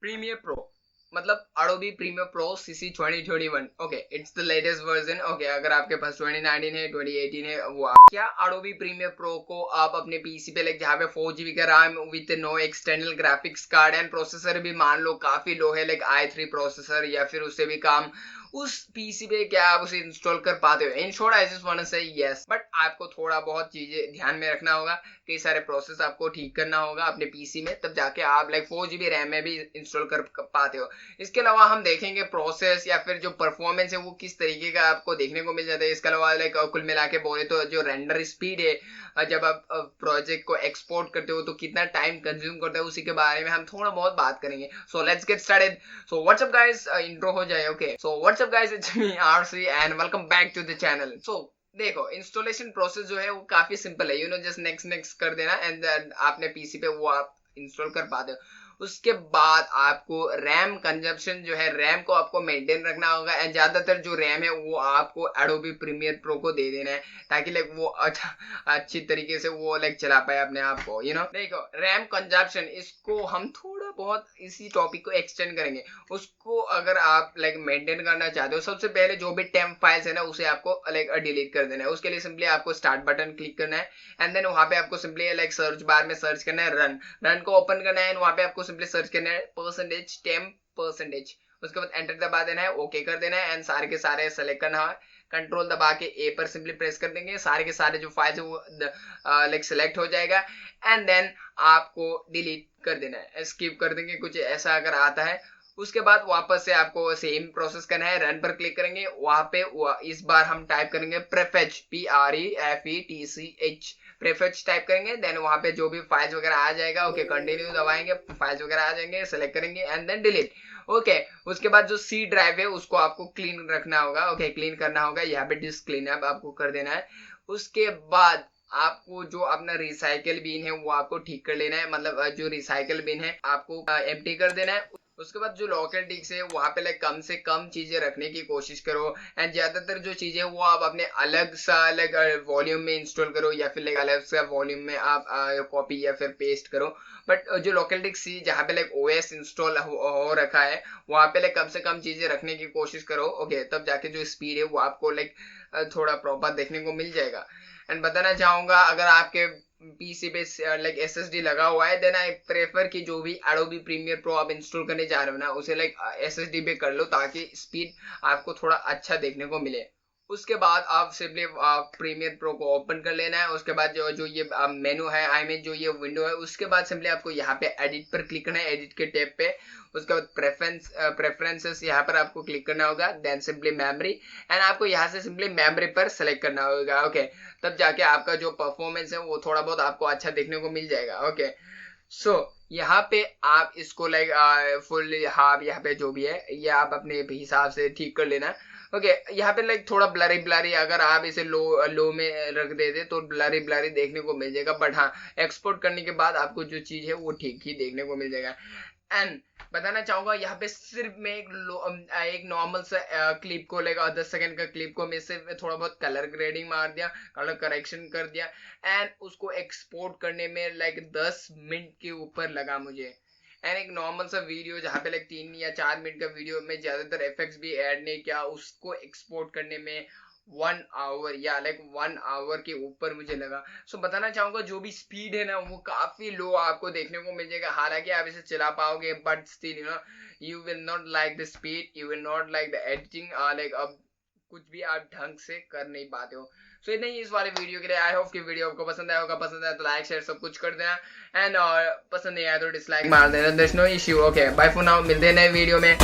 Premiere pro मतलब Adobe Premiere Pro CC 2021. Okay, it's the latest version. Okay, अगर आपके पास 2019 है, 2018 है, वो क्या Adobe Premiere Pro को आप अपने पीसी पे लाइक जहाँ पे 4GB का RAM with no external graphics card and processor भी मान लो काफी लो है, लाइक i3 प्रोसेसर या फिर उससे भी काम, उस पीसी पे क्या आप उसे इंस्टॉल कर पाते हो? In short I just want to say yes, but आपको थोड़ा बहुत चीजें ध्यान में रखना होगा, कई सारे प्रोसेस आपको ठीक करना होगा अपने पीसी में, तब जाके आप लाइक 4GB रैम में भी इंस्टॉल कर पाते हो. इसके अलावा हम देखेंगे प्रोसेस या फिर जो परफॉर्मेंस है वो किस तरीके का आपको देखने को मिल जाता है. इसके अलावा लाइक कुल मिला के बोले तो जो रेंडर स्पीड है, जब आप प्रोजेक्ट को एक्सपोर्ट करते हो तो कितना टाइम कंज्यूम करता है, उसी के बारे में हम थोड़ा बहुत बात करेंगे. So let's get started. So what's up guys, intro हो जाए. Okay, so what's up guys, it's me RC and welcome back to the channel. So देखो, इंस्टॉलेशन प्रोसेस जो है वो काफी सिंपल है. जस्ट नेक्स्ट कर देना एंड देन आपने पीसी पे वो आप इंस्टॉल कर पाते हो. उसके बाद आपको रैम कंजप्शन जो है, रैम को आपको मेंटेन रखना होगा एंड ज्यादातर जो रैम है वो आपको Adobe Premiere Pro को दे देना है, ताकि लाइक वो अच्छी तरीके से वो लाइक चला पाए अपने आप को. देखो, रैम कंजप्शन, इसको हम थोड़ा बहुत इसी टॉपिक को एक्सटेंड करेंगे. उसको अगर आप लाइक मेंटेन करना चाहते हो, सबसे पहले जो भी टेम्प फाइल्स है ना उसे आपको लाइक डिलीट कर देना है. उसके लिए सिंपली आपको स्टार्ट बटन क्लिक करना है एंड देन वहां पे आपको सिंपली लाइक सर्च बार में सर्च करना है रन को ओपन करना है एंड वहां पे आपको सिंपली सर्च करना है %temp%. उसके बाद एंटर दबा देना है, ओके कर देना है एंड सारे के सारे सेलेक्ट करना है. कंट्रोल दबा के ए पर सिंपली प्रेस कर देंगे, सारे के सारे जो फाइल्स है वो लाइक सिलेक्ट हो जाएगा एंड देन आपको डिलीट कर देना है, स्किप कर देंगे कुछ ऐसा अगर आता है. उसके बाद वापस से आपको सेम प्रोसेस करना है, रन पर क्लिक करेंगे. वहां पे इस बार हम टाइप करेंगे प्रेफेच, PREFETCH, प्रेफेच टाइप करेंगे. देन वहां पे जो भी फाइल्स वगैरह आ जाएगा, ओके कंटिन्यू दबाएंगे, फाइल्स वगैरह आ जाएंगे, सेलेक्ट करेंगे एंड देन डिलीट. ओके, उसके बाद जो सी ड्राइव है उसको आपको क्लीन रखना होगा. ओके, क्लीन करना होगा, यहाँ पे डिस्क क्लीन अप आपको कर देना है. उसके बाद आपको जो अपना रिसाइकल बिन है वो आपको ठीक कर लेना है, मतलब जो रिसाइकल बिन है आपको एम्प्टी कर देना है. उसके बाद जो लोकल डिस्क है वहां पे लाइक कम से कम चीजें रखने की कोशिश करो एंड ज्यादातर जो चीजें वो आप अपने अलग सा लाइक वॉल्यूम में इंस्टॉल करो या फिर लाइक अलग सा वॉल्यूम में आप कॉपी या फिर पेस्ट करो. बट जो लोकल डिस्क जहाँ पे लाइक OS इंस्टॉल हो रखा है वहां पे लाइक कम से कम चीजें रखने की कोशिश करो. ओके, तब जाके जो स्पीड है वो आपको लाइक थोड़ा प्रॉपर देखने को मिल जाएगा. एंड बताना चाहूंगा, अगर आपके पीसी पे लाइक SSD लगा हुआ है देन आई प्रेफर कि जो भी Adobe Premiere Pro आप इंस्टॉल करने जा रहे हो ना उसे लाइक SSD पे कर लो, ताकि स्पीड आपको थोड़ा अच्छा देखने को मिले. उसके बाद आप सिंपली प्रीमियर प्रो को ओपन कर लेना है. उसके बाद जो ये मेनू है, आई मीन जो ये विंडो है, उसके बाद सिंपली आपको यहाँ पे एडिट पर क्लिक करना है, एडिट के टैब पे. उसके बाद प्रेफरेंसेस यहाँ पर आपको क्लिक करना होगा, देन सिंपली मेमोरी एंड आपको यहाँ से सिंपली मेमोरी पर सेलेक्ट करना होगा. ओके, तब जाके आपका जो परफॉर्मेंस है वो थोड़ा बहुत आपको अच्छा देखने को मिल जाएगा. ओके, सो यहाँ पे आप इसको लाइक फुल हाफ यहाँ पे जो भी है ये आप अपने हिसाब से ठीक कर लेना. ओके, यहाँ पे लाइक थोड़ा ब्लरी अगर आप इसे लो में रख देते तो ब्लरी देखने को मिल जाएगा, बट हाँ एक्सपोर्ट करने के बाद आपको जो चीज है वो ठीक ही देखने को मिल जाएगा. एंड बताना चाहूंगा यहाँ पे सिर्फ मैं एक नॉर्मल सा क्लिप को लेगा 10 सेकंड का क्लिप को मैं सिर्फ थोड़ा बहुत कलर ग्रेडिंग मार दिया, कलर करेक्शन कर दिया एंड उसको एक्सपोर्ट करने में लाइक 10 मिनट के ऊपर लगा मुझे. एंड एक नॉर्मल सा वीडियो जहाँ पे लाइक 3 या 4 मिनट का वीडियो में ज्यादातर इफेक्ट्स भी ऐड नहीं किया, उसको एक्सपोर्ट करने में 1 आवर या लाइक 1 आवर के ऊपर मुझे लगा. सो बताना चाहूंगा जो भी स्पीड है ना वो काफी लो आपको देखने को मिल जाएगा. हालांकि आप इसे चला पाओगे but still you will not like the speed, you will not like the editing, like अब कुछ भी आप ढंग से कर नहीं पाते हो. सो इतना ही इस वाले वीडियो के लिए. आई होप कि वीडियो आपको पसंद आया होगा. पसंद आया तो लाइक शेयर सब कुछ कर देना एंड पसंद नहीं आया तो डिसलाइक मार देना. There is no issue. Okay, bye for now, मिलते हैं नए वीडियो में.